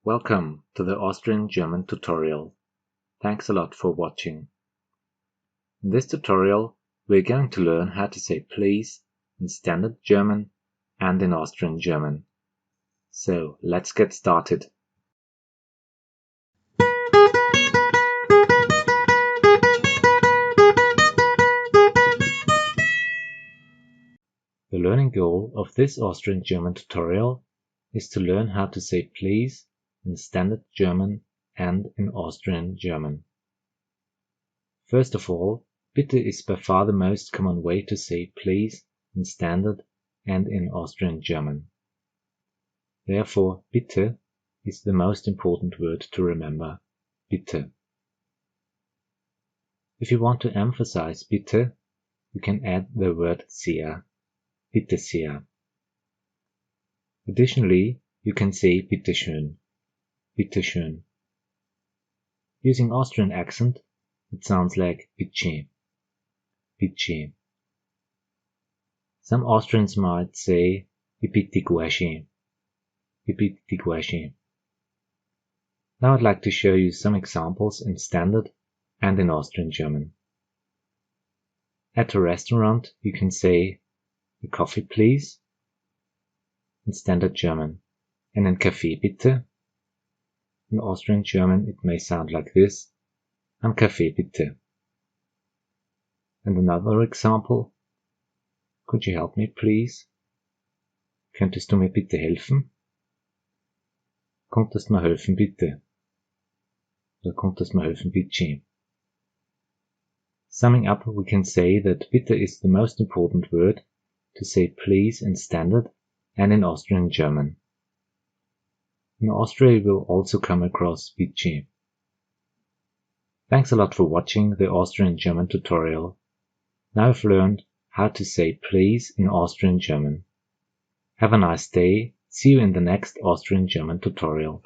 Welcome to the Austrian German tutorial. Thanks a lot for watching. In this tutorial, we're going to learn how to say please in Standard German and in Austrian German. So let's get started. The learning goal of this Austrian German tutorial is to learn how to say please in Standard German and in Austrian German. First of all, Bitte is by far the most common way to say please in Standard and in Austrian German. Therefore, Bitte is the most important word to remember. Bitte. If you want to emphasize Bitte, you can add the word sehr. Bitte sehr. Additionally, you can say Bitteschön. Bitteschön. Using Austrian accent, it sounds like Bitteschee. Bitteschee. Some Austrians might say Bitteschee. Bitteschee. Now I'd like to show you some examples in Standard and in Austrian German. At a restaurant, you can say a coffee please in Standard German. Einen Kaffee bitte. In Austrian German it may sound like this. Ein Kaffee bitte. And another example. Could you help me please? Könntest du mir bitte helfen? Könntest mir helfen bitte? Oder könntest mir helfen Bitteschön? Summing up, we can say that Bitte is the most important word to say please in Standard and in Austrian German. In Austria you will also come across Bitteschee. Thanks a lot for watching the Austrian German tutorial. Now I've learned how to say please in Austrian German. Have a nice day. See you in the next Austrian German tutorial.